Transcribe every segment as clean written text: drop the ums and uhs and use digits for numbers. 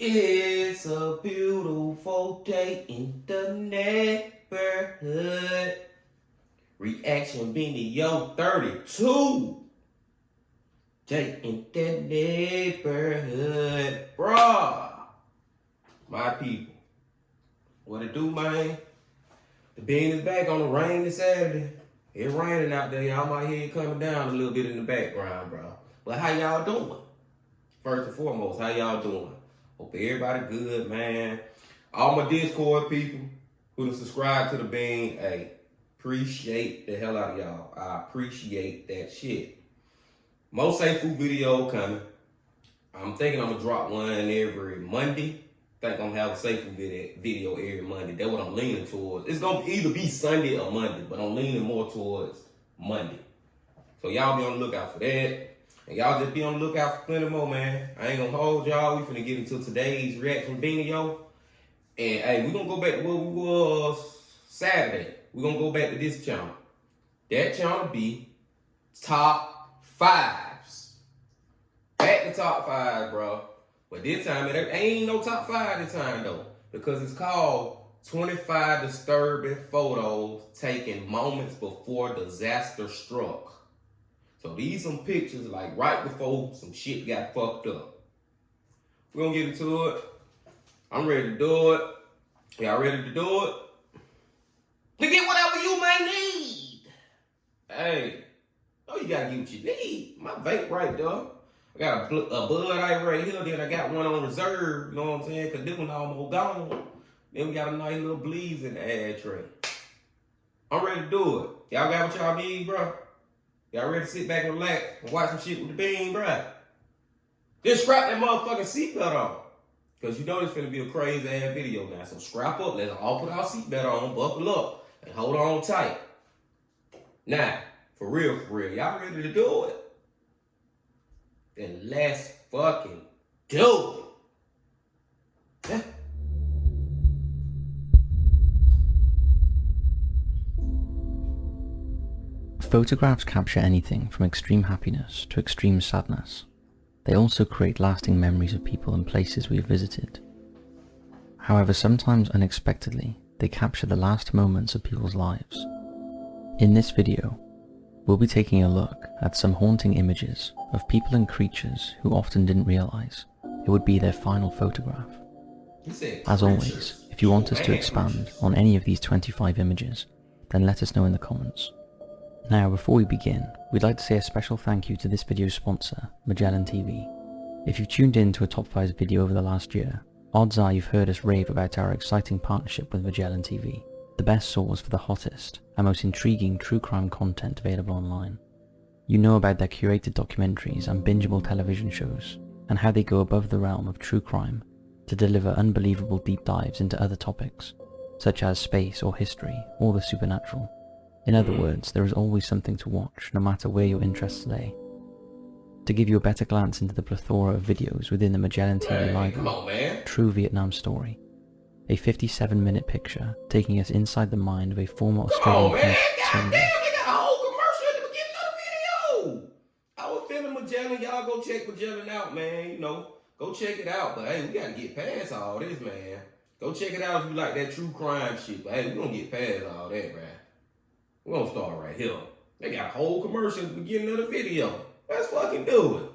It's a beautiful day in the neighborhood. Reaction video 32. Day in the neighborhood. Bruh. My people. What it do, man? The bean is back on a rainy Saturday. It's raining out there. Y'all might hear it coming down a little bit in the background, bro. But how y'all doing? First and foremost, how y'all doing? Hope everybody good, man. All my Discord people who done subscribe to the bean, hey, appreciate the hell out of y'all. I appreciate that shit. Most safe food video coming. I'm thinking I'm gonna drop one every Monday. Think I'm gonna have a safe food video every Monday. That's what I'm leaning towards. It's gonna either be Sunday or Monday, but I'm leaning more towards Monday. So y'all be on the lookout for that. And y'all just be on the lookout for plenty more, man. I ain't gonna hold y'all. We finna get into today's reaction video. And hey, we gonna go back to where we was Saturday. We gonna go back to this channel. That channel be top fives. Back to top five, bro. But this time, it ain't no top five this time though. Because it's called 25 disturbing photos taken moments before disaster struck. So these some pictures like right before some shit got fucked up. We're gonna get into it. I'm ready to do it. Y'all ready to do it? To get whatever you may need. Hey, oh, you gotta get what you need. My vape right there. I got a Bud Light right here. Then I got one on reserve. You know what I'm saying? Cause this one almost gone. Then we got a nice little Bleeze in the ad tray. I'm ready to do it. Y'all got what y'all need, bro? Y'all ready to sit back and relax and watch some shit with the bean, bruh? Just strap that motherfucking seatbelt on. Cause you know this finna be a crazy ass video now. So strap up, let's all put our seatbelt on, buckle up, and hold on tight. Now, for real, y'all ready to do it? Then let's fucking do it. Yeah. Photographs capture anything from extreme happiness to extreme sadness. They also create lasting memories of people and places we have visited. However, sometimes unexpectedly, they capture the last moments of people's lives. In this video, we'll be taking a look at some haunting images of people and creatures who often didn't realize it would be their final photograph. As always, if you want us to expand on any of these 25 images, then let us know in the comments. Now, before we begin, we'd like to say a special thank you to this video's sponsor, Magellan TV. If you've tuned in to a Top 5 video over the last year, odds are you've heard us rave about our exciting partnership with Magellan TV, the best source for the hottest and most intriguing true crime content available online. You know about their curated documentaries and bingeable television shows, and how they go above the realm of true crime to deliver unbelievable deep dives into other topics, such as space or history or the supernatural. In other words, there is always something to watch, no matter where your interests lay. To give you a better glance into the plethora of videos within the Magellan TV library, True Vietnam Story, a 57-minute picture taking us inside the mind of a former Australian police officer. They got a whole commercial at the beginning of the video. I was filming Magellan. Y'all go check Magellan out, man. You know, go check it out. But hey, we gotta get past all this, man. Go check it out if you like that true crime shit. But hey, we gonna get past all that, man. We're gonna start right here. They got a whole commercial at the beginning of the video. Let's fucking do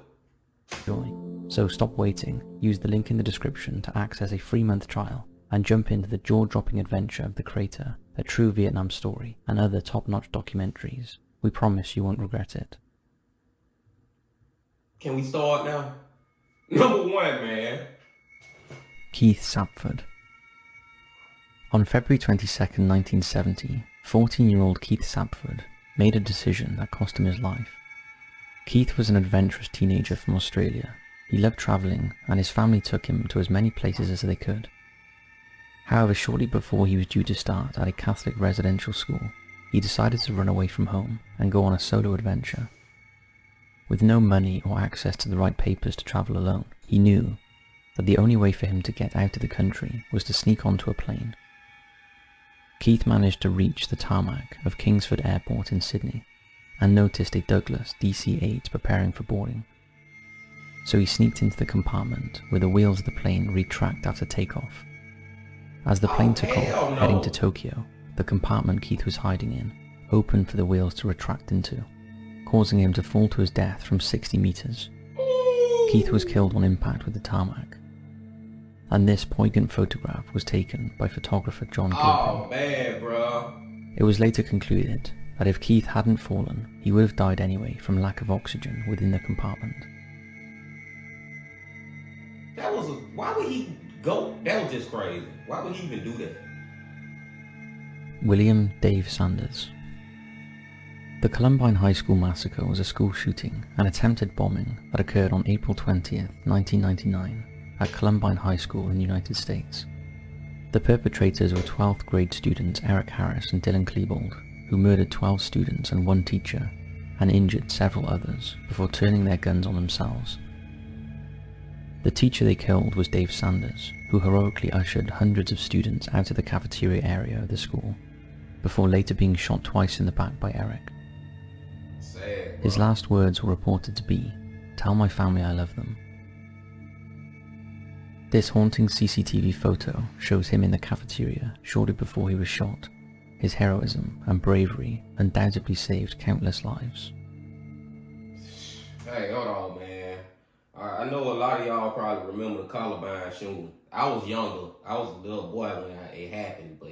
it. So stop waiting, use the link in the description to access a free month trial, and jump into the jaw-dropping adventure of the creator, A True Vietnam Story, and other top-notch documentaries. We promise you won't regret it. Can we start now? Number 1, man. Keith Sapford. On February 22nd, 1970, 14-year-old Keith Sapford made a decision that cost him his life. Keith was an adventurous teenager from Australia. He loved travelling, and his family took him to as many places as they could. However, shortly before he was due to start at a Catholic residential school, he decided to run away from home and go on a solo adventure. With no money or access to the right papers to travel alone, he knew that the only way for him to get out of the country was to sneak onto a plane. Keith managed to reach the tarmac of Kingsford Airport in Sydney and noticed a Douglas DC-8 preparing for boarding. So he sneaked into the compartment where the wheels of the plane retract after takeoff. As the plane took off, heading to Tokyo, the compartment Keith was hiding in opened for the wheels to retract into, causing him to fall to his death from 60 meters. Keith was killed on impact with the tarmac. And this poignant photograph was taken by photographer John Gilpin. Oh man, bro. It was later concluded that if Keith hadn't fallen, he would have died anyway from lack of oxygen within the compartment. Why would he go? That was just crazy. Why would he even do that? William Dave Sanders. The Columbine High School massacre was a school shooting and attempted bombing that occurred on April 20th, 1999 at Columbine High School in the United States. The perpetrators were 12th grade students Eric Harris and Dylan Klebold, who murdered 12 students and one teacher and injured several others before turning their guns on themselves. The teacher they killed was Dave Sanders, who heroically ushered hundreds of students out of the cafeteria area of the school, before later being shot twice in the back by Eric. Sad, His last words were reported to be, "Tell my family I love them." This haunting CCTV photo shows him in the cafeteria shortly before he was shot. His heroism and bravery undoubtedly saved countless lives. Hey, hold on, man. I know a lot of y'all probably remember the Columbine shooting. I was younger. I was a little boy when it happened, but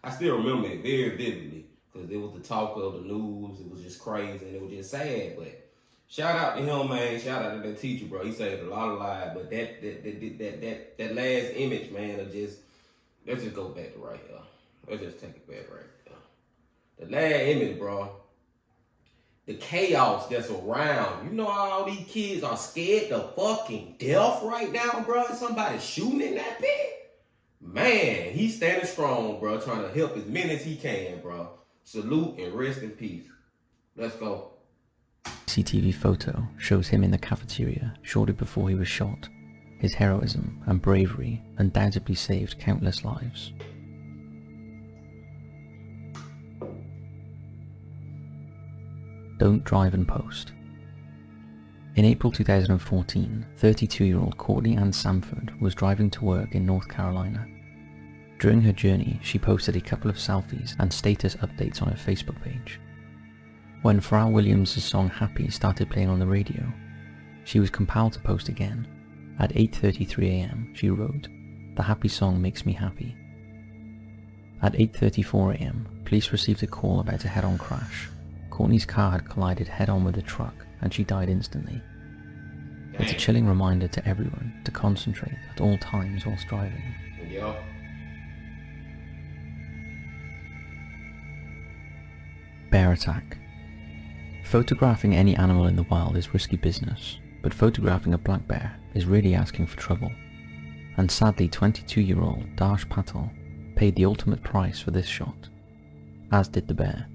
I still remember it very vividly because it was the talk of the news. It was just crazy and it was just sad. But shout out to him, man. Shout out to that teacher, bro. He saved a lot of lives. But that last image, man, let's just go back to right here. Let's just take it back right here. The last image, bro. The chaos that's around. You know all these kids are scared to fucking death right now, bro. Somebody shooting in that pit. Man, he's standing strong, bro. Trying to help as many as he can, bro. Salute and rest in peace. Let's go. CCTV photo shows him in the cafeteria shortly before he was shot. His heroism and bravery undoubtedly saved countless lives. Don't drive and post. In April 2014, 32-year-old Courtney Ann Samford was driving to work in North Carolina. During her journey, she posted a couple of selfies and status updates on her Facebook page. When Pharrell Williams' song Happy started playing on the radio, she was compelled to post again. At 8:33 a.m, she wrote, "The happy song makes me happy." At 8:34 a.m, police received a call about a head-on crash. Courtney's car had collided head-on with a truck and she died instantly. It's a chilling reminder to everyone to concentrate at all times whilst driving. Yeah. Bear attack. Photographing any animal in the wild is risky business, but photographing a black bear is really asking for trouble. And sadly, 22-year-old Darsh Patel paid the ultimate price for this shot, as did the bear.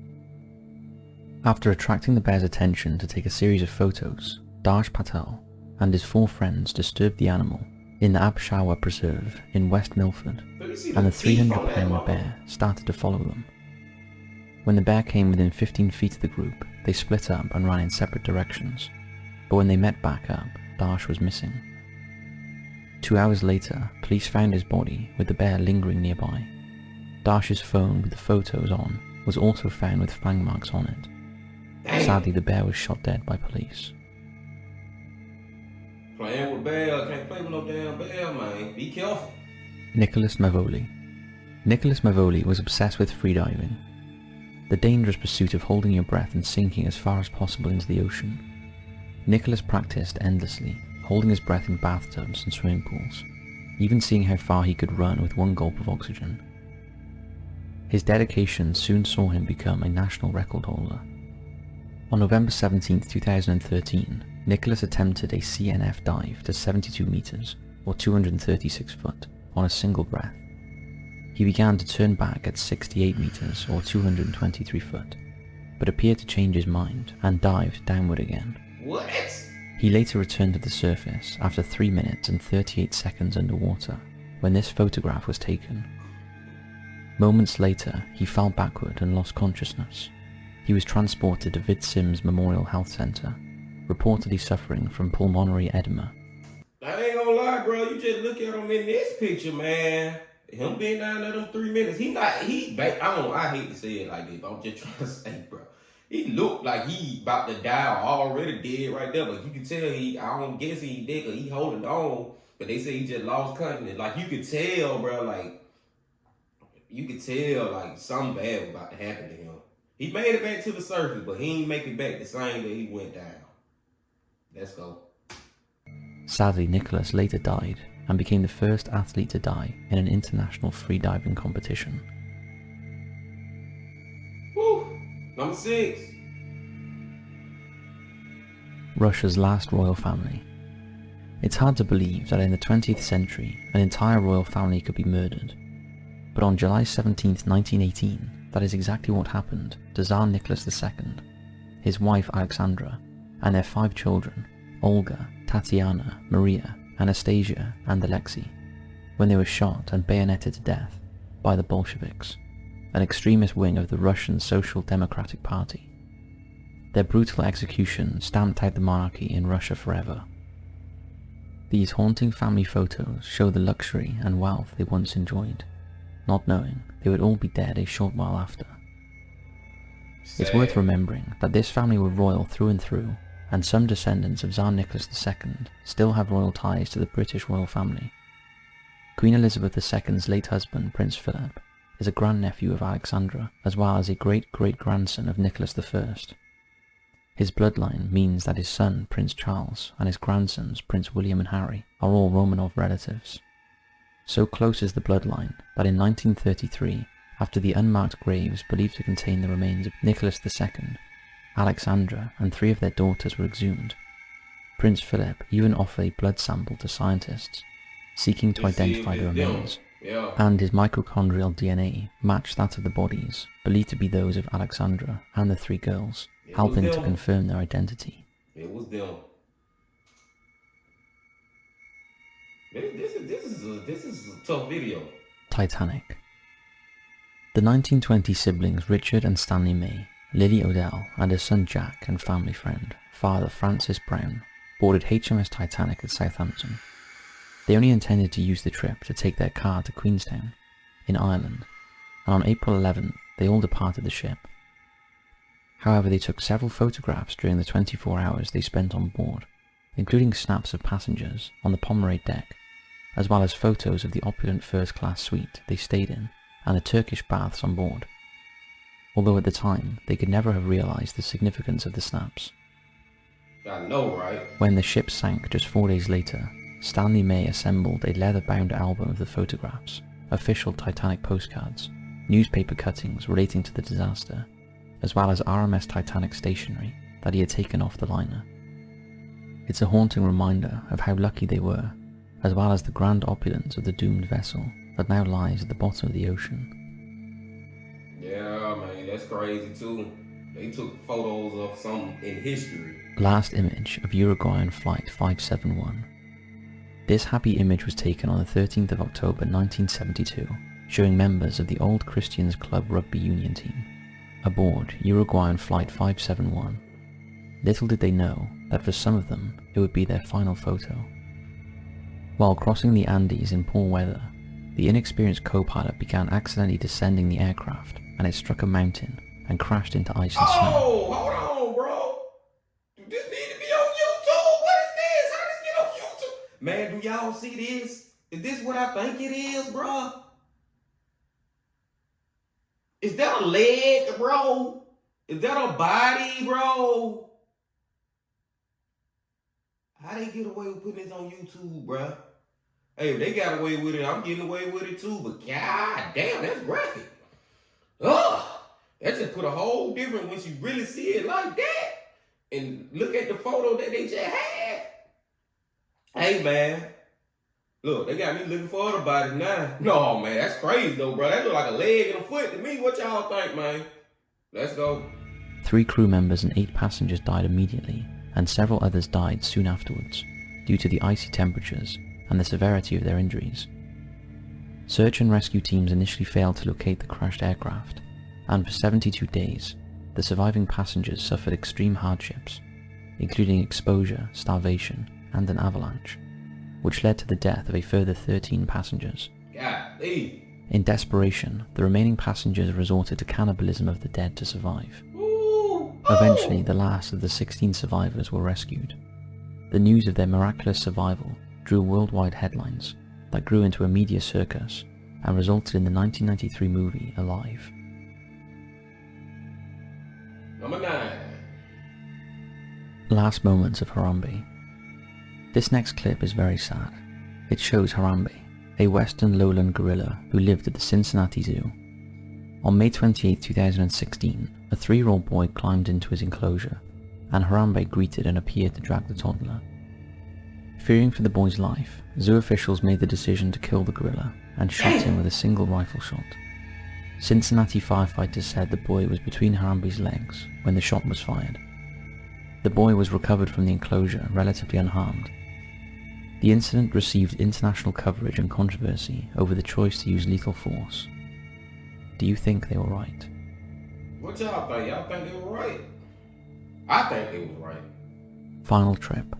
After attracting the bear's attention to take a series of photos, Darsh Patel and his 4 friends disturbed the animal in the Abshawa Preserve in West Milford, and the 300-pound bear started to follow them. When the bear came within 15 feet of the group, they split up and ran in separate directions, but when they met back up, Darsh was missing. 2 hours later, police found his body with the bear lingering nearby. Darsh's phone with the photos on was also found with fang marks on it. Sadly, the bear was shot dead by police. Playing with bear, can't play with no damn bear, man. Be careful. Nicholas Mavoli. Nicholas Mavoli was obsessed with freediving, the dangerous pursuit of holding your breath and sinking as far as possible into the ocean. Nicholas practiced endlessly, holding his breath in bathtubs and swimming pools, even seeing how far he could run with one gulp of oxygen. His dedication soon saw him become a national record holder. On November 17, 2013, Nicholas attempted a CNF dive to 72 meters, or 236 foot, on a single breath. He began to turn back at 68 meters, or 223 foot, but appeared to change his mind and dived downward again. What? He later returned to the surface after 3 minutes and 38 seconds underwater, when this photograph was taken. Moments later, he fell backward and lost consciousness. He was transported to Vid Sims Memorial Health Center, reportedly suffering from pulmonary edema. I ain't gonna lie, bro. You just look at him in this picture, man. Him being down there them 3 minutes, I hate to say it like this, but I'm just trying to say, bro. He looked like he about to die or already dead right there, but you can tell I don't guess he dead because he holding on, but they say he just lost consciousness. Like, you could tell, bro, like something bad was about to happen to him. He made it back to the surface, but he ain't make it back the same day he went down. Let's go. Sadly, Nicholas later died and became the first athlete to die in an international freediving competition. Woo! Number 6. Russia's last royal family. It's hard to believe that in the 20th century, an entire royal family could be murdered. But on July 17, 1918, that is exactly what happened to Tsar Nicholas II, his wife Alexandra, and their 5 children, Olga, Tatiana, Maria, Anastasia, and Alexei, when they were shot and bayoneted to death by the Bolsheviks, an extremist wing of the Russian Social Democratic Party. Their brutal execution stamped out the monarchy in Russia forever. These haunting family photos show the luxury and wealth they once enjoyed, not knowing they would all be dead a short while after. It's worth remembering that this family were royal through and through, and some descendants of Tsar Nicholas II still have royal ties to the British royal family. Queen Elizabeth II's late husband, Prince Philip, is a grandnephew of Alexandra, as well as a great-great-grandson of Nicholas I. His bloodline means that his son, Prince Charles, and his grandsons, Prince William and Harry, are all Romanov relatives. So close is the bloodline that in 1933, after the unmarked graves believed to contain the remains of Nicholas II, Alexandra and 3 of their daughters were exhumed. Prince Philip even offered a blood sample to scientists, seeking to identify the remains, and his mitochondrial DNA matched that of the bodies, believed to be those of Alexandra and the 3 girls, helping to confirm their identity. It was them. This is a tough video. Titanic. The 1920 siblings Richard and Stanley May, Lily Odell, and her son Jack and family friend, Father Francis Brown, boarded HMS Titanic at Southampton. They only intended to use the trip to take their car to Queenstown, in Ireland, and on April 11th they all departed the ship. However, they took several photographs during the 24 hours they spent on board, including snaps of passengers on the Pomerade deck, as well as photos of the opulent first-class suite they stayed in and the Turkish baths on board, although at the time they could never have realized the significance of the snaps. I know, right? When the ship sank just 4 days later, Stanley May assembled a leather-bound album of the photographs, official Titanic postcards, newspaper cuttings relating to the disaster, as well as RMS Titanic stationery that he had taken off the liner. It's a haunting reminder of how lucky they were, as well as the grand opulence of the doomed vessel that now lies at the bottom of the ocean. Yeah, man, that's crazy too. They took photos of something in history. Last image of Uruguayan Flight 571. This happy image was taken on the 13th of October 1972, showing members of the Old Christians Club rugby union team aboard Uruguayan Flight 571. Little did they know that for some of them it would be their final photo. While crossing the Andes in poor weather, the inexperienced co-pilot began accidentally descending the aircraft and it struck a mountain and crashed into ice and snow. Oh, hold on, bro. This need to be on YouTube. What is this? How does it get on YouTube? Man, do y'all see this? Is this what I think it is, bro? Is that a leg, bro? Is that a body, bro? How they get away with putting this on YouTube, bro? Hey, if they got away with it, I'm getting away with it too. But god damn, that's graphic. Ugh, that just put a whole different when you really see it like that. And look at the photo that they just had. Hey, man. Look, they got me looking for other bodies now. No, man, that's crazy, though, bro. That look like a leg and a foot to me. What y'all think, man? Let's go. 3 crew members and 8 passengers died immediately, and several others died soon afterwards, due to the icy temperatures and the severity of their injuries. Search and rescue teams initially failed to locate the crashed aircraft, and for 72 days, the surviving passengers suffered extreme hardships, including exposure, starvation, and an avalanche, which led to the death of a further 13 passengers. Golly. In desperation, the remaining passengers resorted to cannibalism of the dead to survive. Eventually, the last of the 16 survivors were rescued. The news of their miraculous survival drew worldwide headlines that grew into a media circus and resulted in the 1993 movie Alive. Number 9. Last moments of Harambe. This next clip is very sad. It shows Harambe, a western lowland gorilla who lived at the Cincinnati Zoo. On May 28, 2016, a 3-year-old boy climbed into his enclosure, and Harambe greeted and appeared to drag the toddler. Fearing for the boy's life, zoo officials made the decision to kill the gorilla and shot him with a single rifle shot. Cincinnati firefighters said the boy was between Harambe's legs when the shot was fired. The boy was recovered from the enclosure relatively unharmed. The incident received international coverage and controversy over the choice to use lethal force. Do you think they were right? What y'all think? Y'all think they were right? I think they were right. Final trip.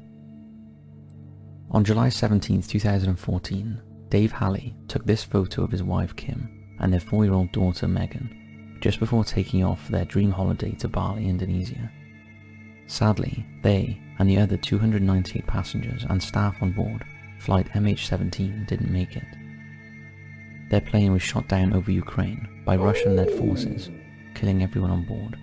On July 17, 2014, Dave Halley took this photo of his wife Kim and their 4-year-old daughter Megan just before taking off for their dream holiday to Bali, Indonesia. Sadly, they and the other 298 passengers and staff on board flight MH17 didn't make it. Their plane was shot down over Ukraine by Russian-led forces, killing everyone on board.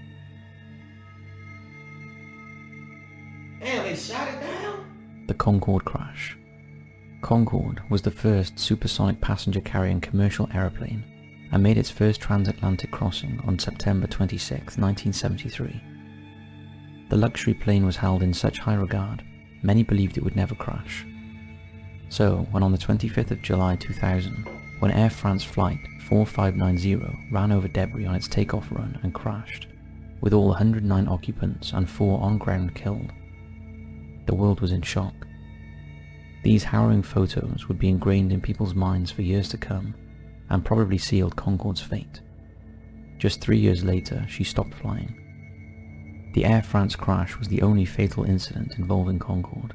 Damn, they shot it down? The Concorde crash. Concorde was the first supersonic passenger-carrying commercial aeroplane and made its first transatlantic crossing on September 26, 1973. The luxury plane was held in such high regard, many believed it would never crash. So, when on the 25th of July 2000, when Air France flight 4590 ran over debris on its takeoff run and crashed, with all 109 occupants and 4 on ground killed, the world was in shock. These harrowing photos would be ingrained in people's minds for years to come, and probably sealed Concorde's fate. Just 3 years later, she stopped flying. The Air France crash was the only fatal incident involving Concorde.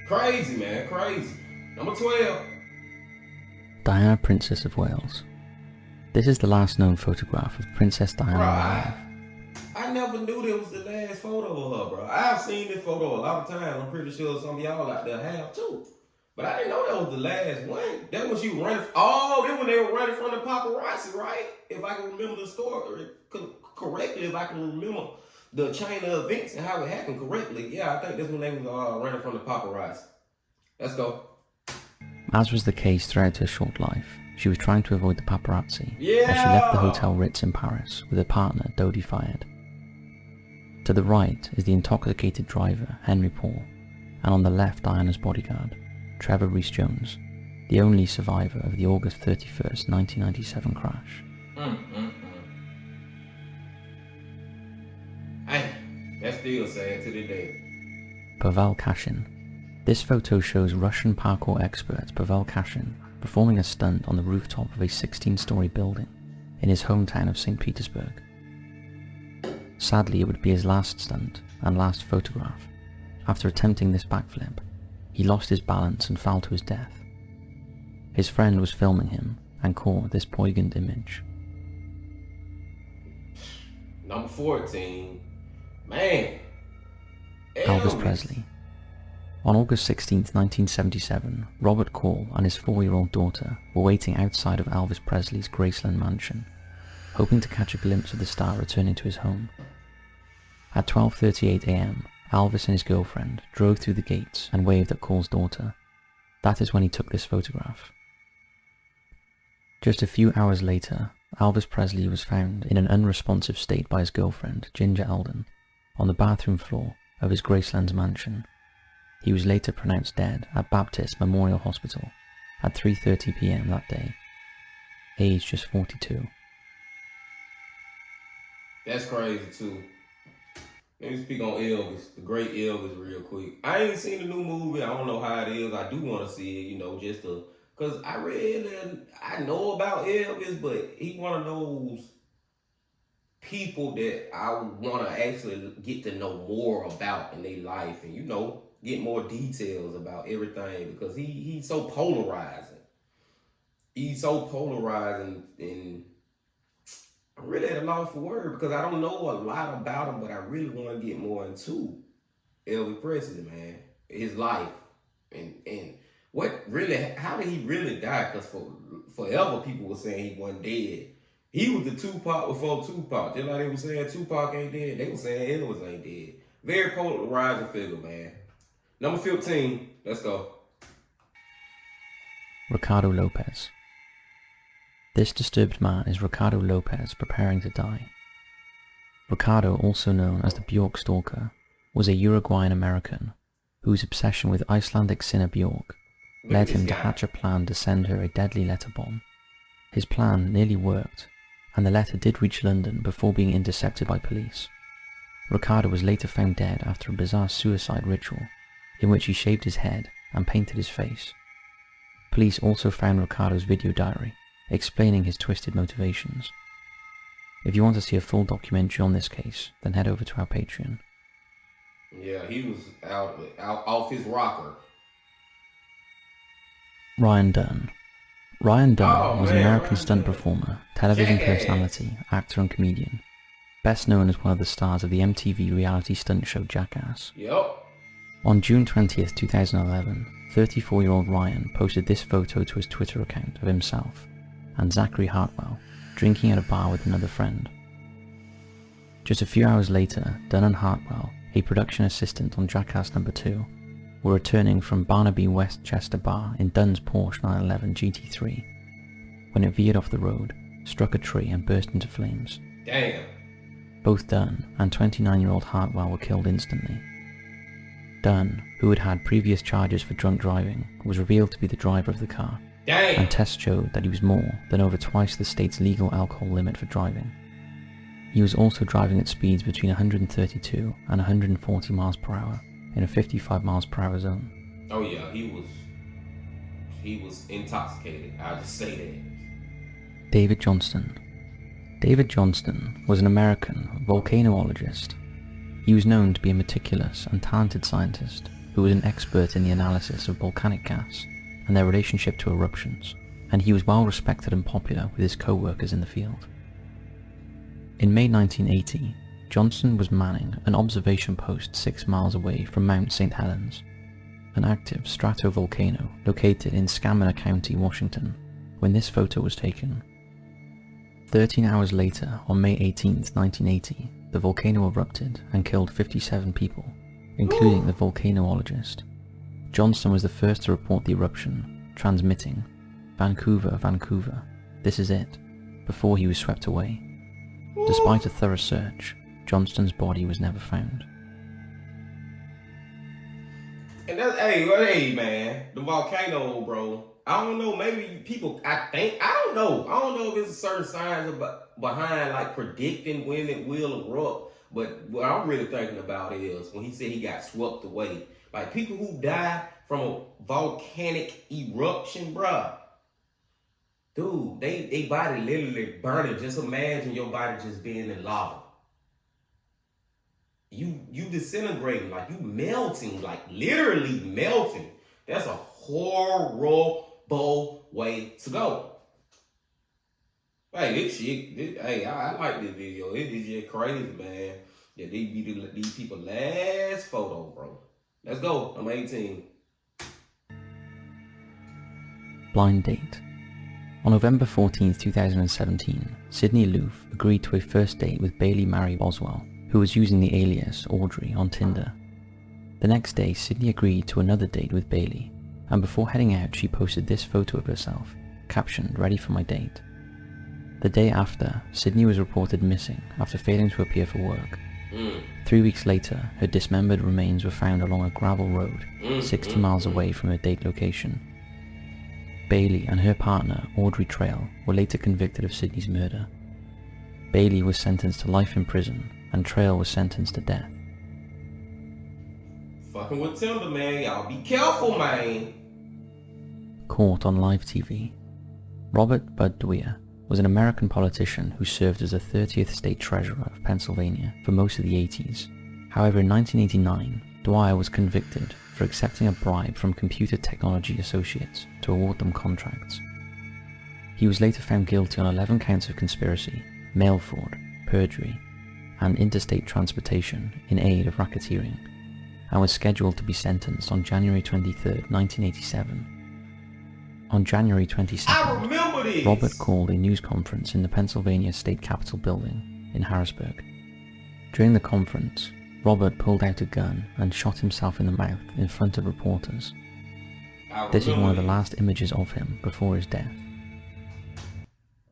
Crazy, man, crazy. Number 12. Diana, Princess of Wales. This is the last known photograph of Princess Diana alive. I never knew that was the last photo of her, bro. I've seen this photo a lot of times. I'm pretty sure some of y'all out there have too. But I didn't know that was the last one. That was you running. Oh, then when they were running from the paparazzi, right? If I can remember the story correctly, if I can remember the chain of events and how it happened correctly. Yeah, I think that's when they was running from the paparazzi. Let's go. As was the case throughout her short life, she was trying to avoid the paparazzi Yeah. as she left the Hotel Ritz in Paris with her partner Dodi Fayed. To the right is the intoxicated driver Henry Paul, and on the left Diana's bodyguard, Trevor Rees-Jones, the only survivor of the August 31st, 1997 crash. Hey, that's still sad to the day. Pavel Kashin. This photo shows Russian parkour expert Pavel Kashin performing a stunt on the rooftop of a 16-story building in his hometown of St. Petersburg. Sadly, it would be his last stunt and last photograph. After attempting this backflip, he lost his balance and fell to his death. His friend was filming him and caught this poignant image. Number 14. Man. Elvis Presley. On August 16, 1977, Robert Call and his 4-year-old daughter were waiting outside of Elvis Presley's Graceland mansion, hoping to catch a glimpse of the star returning to his home. At 12:38 a.m., Elvis and his girlfriend drove through the gates and waved at Call's daughter. That is when he took this photograph. Just a few hours later, Elvis Presley was found in an unresponsive state by his girlfriend, Ginger Eldon, on the bathroom floor of his Gracelands mansion. He was later pronounced dead at Baptist Memorial Hospital at 3:30 p.m. that day, aged just 42. That's crazy too. Let me speak on Elvis, the great Elvis, real quick. I ain't seen the new movie. I don't know how it is. I do want to see it, just to, cause I know about Elvis, but he one of those people that I want to actually get to know more about in their life, and get more details about everything, because he's so polarizing. He's so polarizing, and I'm really at a loss for word because I don't know a lot about him, but I really want to get more into Elvis Presley, man, his life, and how did he really die? Because forever people were saying he wasn't dead. He was the Tupac before Tupac. Just like they were saying Tupac ain't dead, they were saying Elvis ain't dead. Very polarizing figure, man. Number 15, let's go. Ricardo Lopez. This disturbed man is Ricardo Lopez preparing to die. Ricardo, also known as the Bjork Stalker, was a Uruguayan American whose obsession with Icelandic sinner Bjork led him to hatch a plan to send her a deadly letter bomb. His plan nearly worked, and the letter did reach London before being intercepted by police. Ricardo was later found dead after a bizarre suicide ritual in which he shaved his head and painted his face. Police also found Ricardo's video diary explaining his twisted motivations. If you want to see a full documentary on this case, then head over to our Patreon. Yeah, he was out off his rocker. Ryan Dunn. Ryan Dunn was an American stunt performer, television personality, actor and comedian, best known as one of the stars of the MTV reality stunt show Jackass. Yep. On June 20th, 2011, 34-year-old Ryan posted this photo to his Twitter account of himself and Zachary Hartwell drinking at a bar with another friend. Just a few hours later, Dunn and Hartwell, a production assistant on Jackass No. 2, were returning from Barnaby Westchester Bar in Dunn's Porsche 911 GT3 when it veered off the road, struck a tree and burst into flames. Damn. Both Dunn and 29-year-old Hartwell were killed instantly. Dunn, who had had previous charges for drunk driving, was revealed to be the driver of the car. Damn. And tests showed that he was more than over twice the state's legal alcohol limit for driving. He was also driving at speeds between 132 and 140 miles per hour in a 55 miles per hour zone. Oh yeah, he was intoxicated. I'll just say that. David Johnston. David Johnston was an American volcanologist. He was known to be a meticulous and talented scientist who was an expert in the analysis of volcanic gas and their relationship to eruptions, and he was well respected and popular with his co-workers in the field. In May 1980, Johnston was manning an observation post 6 miles away from Mount St. Helens, an active stratovolcano located in Skamana County, Washington, when this photo was taken. 13 hours later, on May 18, 1980, the volcano erupted and killed 57 people, including the volcanologist. Johnston was the first to report the eruption, transmitting, "Vancouver, Vancouver, this is it," before he was swept away. Despite a thorough search, Johnston's body was never found. And that's, hey man, the volcano, bro. I don't know, maybe people, I don't know if there's a certain science behind like predicting when it will erupt, but what I'm really thinking about is when he said he got swept away. Like people who die from a volcanic eruption, bruh. Dude, they body literally burning. Just imagine your body just being in lava. You disintegrating, like you melting, like literally melting. That's a horrible way to go. Hey, I like this video. It is just crazy, man. Yeah, these people last photo, bro. Let's go. I'm 18. Blind date. On November 14, 2017, Sydney Loof agreed to a first date with Bailey Mary Boswell, who was using the alias Audrey on Tinder. The next day, Sydney agreed to another date with Bailey, and before heading out, she posted this photo of herself, captioned, "Ready for my date." The day after, Sydney was reported missing after failing to appear for work. 3 weeks later, her dismembered remains were found along a gravel road, 60 miles away from her date location. Bailey and her partner, Audrey Trail, were later convicted of Sydney's murder. Bailey was sentenced to life in prison, and Trail was sentenced to death. Fucking with Tinder, man. Y'all be careful, man. Caught on live TV. Robert Bud Dwyer was an American politician who served as the 30th state treasurer of Pennsylvania for most of the 80s. However, in 1989, Dwyer was convicted for accepting a bribe from Computer Technology Associates to award them contracts. He was later found guilty on 11 counts of conspiracy, mail fraud, perjury, and interstate transportation in aid of racketeering, and was scheduled to be sentenced on January 23, 1987. On January 22nd, Robert called a news conference in the Pennsylvania State Capitol building in Harrisburg. During the conference, Robert pulled out a gun and shot himself in the mouth in front of reporters. This is one of the last images of him before his death.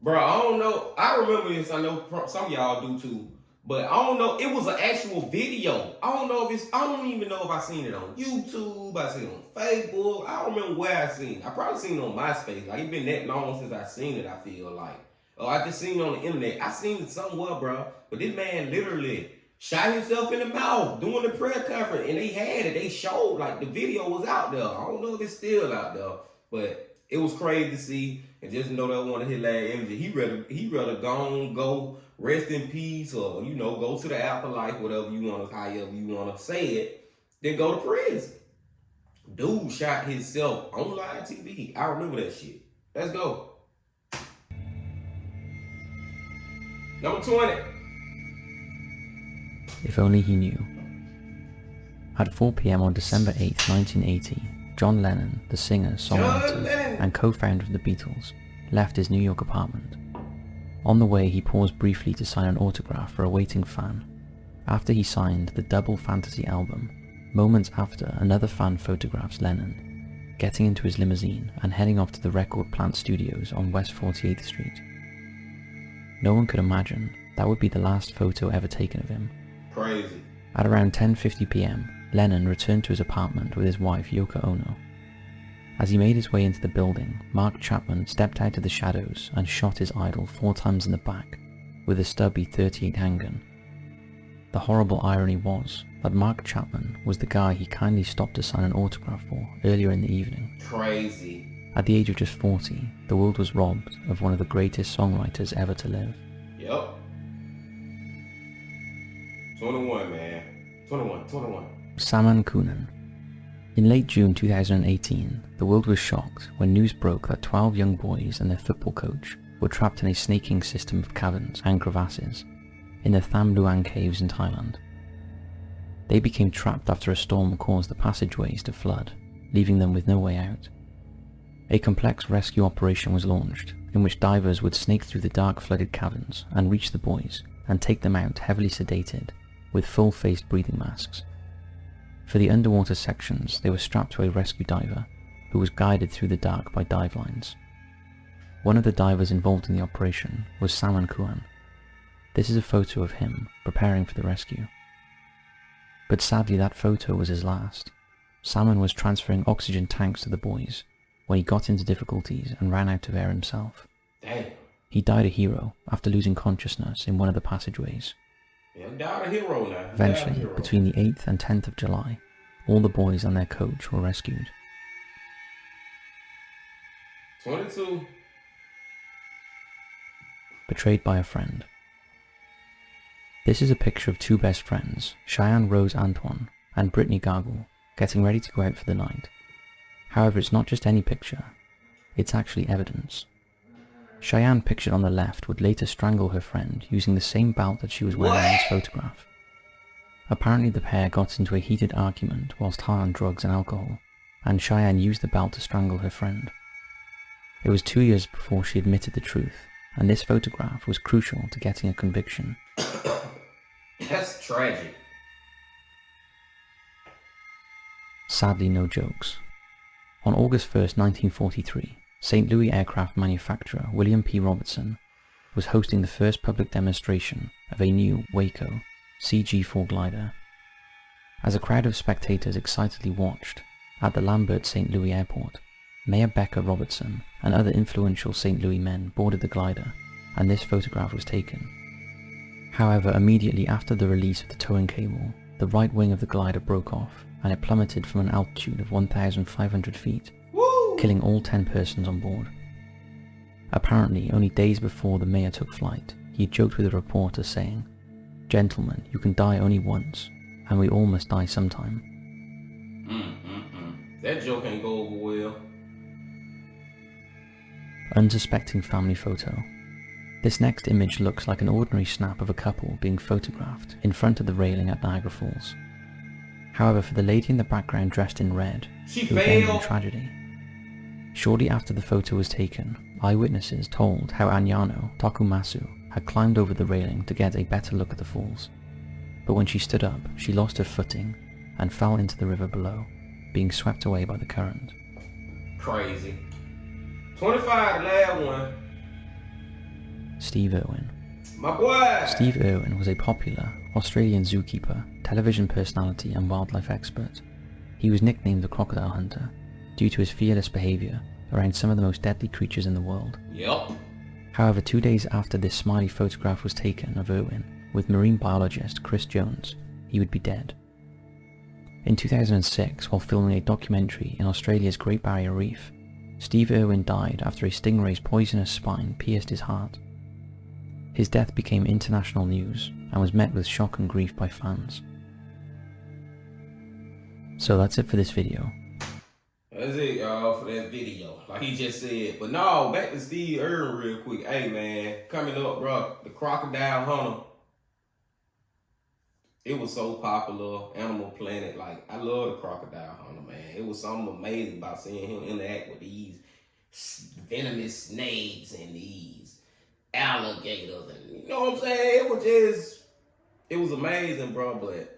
Bro, I don't know. I remember this. I know some of y'all do too. But I don't know. It was an actual video. I don't even know if I seen it on YouTube. I seen it on Facebook. I don't remember where I seen it. I probably seen it on MySpace. Like, it's been that long since I seen it, I feel like. Or I just seen it on the internet. I seen it somewhere, bro. But this man literally shot himself in the mouth doing the prayer conference. And they had it. They showed, like, the video was out there. I don't know if it's still out there. But it was crazy to see. And just know that one of his last images. He rather go rest in peace, or go to the afterlife, however you want to say it, then go to prison. Dude shot himself on live TV. I remember that shit. Let's go. Number 20. If only he knew. At 4 p.m. on December 8, 1980, John Lennon, the singer, songwriter, and co-founder of the Beatles, left his New York apartment. On the way, he paused briefly to sign an autograph for a waiting fan. After he signed the Double Fantasy album, moments after, another fan photographs Lennon getting into his limousine and heading off to the Record Plant Studios on West 48th Street. No one could imagine that would be the last photo ever taken of him. Crazy. At around 10:50 p.m, Lennon returned to his apartment with his wife Yoko Ono. As he made his way into the building, Mark Chapman stepped out of the shadows and shot his idol 4 times in the back with a stubby .38 handgun. The horrible irony was that Mark Chapman was the guy he kindly stopped to sign an autograph for earlier in the evening. Crazy. At the age of just 40, the world was robbed of one of the greatest songwriters ever to live. Yep. 21, man. 21. Saman Kunan. In late June 2018, the world was shocked when news broke that 12 young boys and their football coach were trapped in a snaking system of caverns and crevasses in the Tham Luang caves in Thailand. They became trapped after a storm caused the passageways to flood, leaving them with no way out. A complex rescue operation was launched, in which divers would snake through the dark flooded caverns and reach the boys and take them out heavily sedated with full-faced breathing masks. For the underwater sections, they were strapped to a rescue diver who was guided through the dark by dive lines. One of the divers involved in the operation was Saman Kuan. This is a photo of him preparing for the rescue. But sadly, that photo was his last. Saman was transferring oxygen tanks to the boys when he got into difficulties and ran out of air himself. Damn. He died a hero after losing consciousness in one of the passageways. Yeah, died a hero now. Eventually, between the 8th and 10th of July, all the boys and their coach were rescued. 22. Betrayed by a friend. This is a picture of 2 best friends, Cheyenne Rose Antoine and Brittany Gargle, getting ready to go out for the night. However, it's not just any picture, it's actually evidence. Cheyenne, pictured on the left, would later strangle her friend using the same belt that she was wearing in this photograph. Apparently the pair got into a heated argument whilst high on drugs and alcohol, and Cheyenne used the belt to strangle her friend. It was 2 years before she admitted the truth, and this photograph was crucial to getting a conviction. That's tragic. Sadly, no jokes. On August 1st, 1943, St. Louis aircraft manufacturer William P. Robertson was hosting the first public demonstration of a new Waco CG-4 glider. As a crowd of spectators excitedly watched, at the Lambert St. Louis Airport, Mayor Becca Robertson and other influential St. Louis men boarded the glider, and this photograph was taken. However, immediately after the release of the towing cable, the right wing of the glider broke off, and it plummeted from an altitude of 1,500 feet, killing all 10 persons on board. Apparently, only days before the mayor took flight, he joked with a reporter saying, "Gentlemen, you can die only once, and we all must die sometime." That joke ain't go over well. Unsuspecting family photo. This next image looks like an ordinary snap of a couple being photographed in front of the railing at Niagara Falls. However, for the lady in the background dressed in red, it would end in tragedy. Shortly after the photo was taken, eyewitnesses told how Anyano Takumasu had climbed over the railing to get a better look at the falls. But when she stood up, she lost her footing and fell into the river below, being swept away by the current. Crazy. 25, the last one. Steve Irwin. My boy! Steve Irwin was a popular Australian zookeeper, television personality and wildlife expert. He was nicknamed the Crocodile Hunter due to his fearless behaviour around some of the most deadly creatures in the world. Yep. However, 2 days after this smiley photograph was taken of Irwin with marine biologist Chris Jones, he would be dead. In 2006, while filming a documentary in Australia's Great Barrier Reef, Steve Irwin died after a stingray's poisonous spine pierced his heart. His death became international news and was met with shock and grief by fans. So that's it for this video. That's it, y'all, for that video. Like he just said. But no, back to Steve Irwin real quick. Hey, man, coming up, bro, the Crocodile Hunter. It was so popular, Animal Planet. Like, I love the Crocodile Hunter, man. It was something amazing about seeing him interact with these venomous snakes and these alligators. And you know what I'm saying? It was amazing, bro. But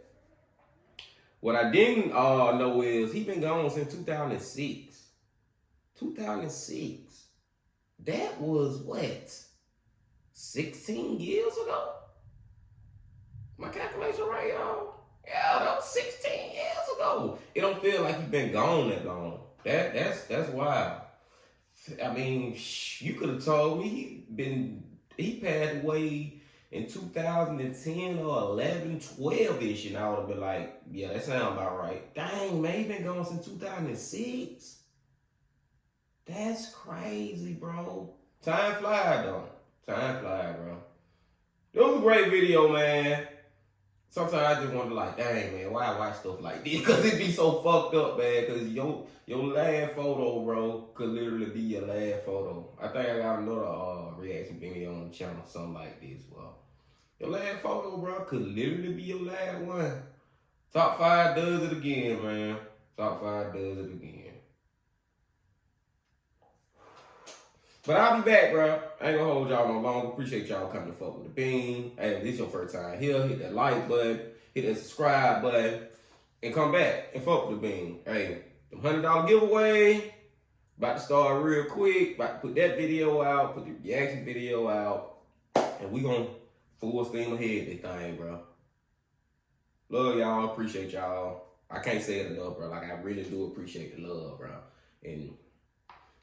what I didn't know is he been gone since 2006. 2006. That was what? 16 years ago? My calculation right, y'all? Yeah, that was 16 years ago. It don't feel like he's been gone that long. That's wild. I mean, you could have told me he passed away in 2010 or 11, 12-ish, and I would have been like, yeah, that sounds about right. Dang, man, he been gone since 2006. That's crazy, bro. Time flies, though. Time flies, bro. It was a great video, man. Sometimes I just wonder, like, dang, man, why I watch stuff like this? Because it be so fucked up, man. Because your last photo, bro, could literally be your last photo. I think I got another reaction video on the channel, something like this. Well, your last photo, bro, could literally be your last one. Top 5 does it again, man. Top 5 does it again. But I'll be back, bro. I ain't gonna hold y'all no longer. Appreciate y'all coming to fuck with the bean. Hey, if this is your first time here, hit that like button, hit that subscribe button, and come back and fuck with the bean. Hey, the $100 giveaway, about to start real quick. About to put that video out, put the reaction video out, and we gonna full steam ahead this thing, bro. Love y'all, appreciate y'all. I can't say it enough, bro. Like, I really do appreciate the love, bro. And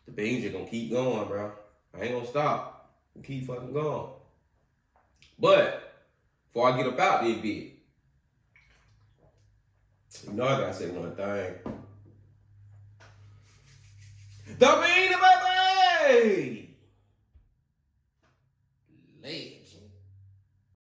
the beans are gonna keep going, bro. I ain't gonna stop. Keep fucking going. But before I get up out this bit, you know I gotta say one thing. The bean, baby! Late.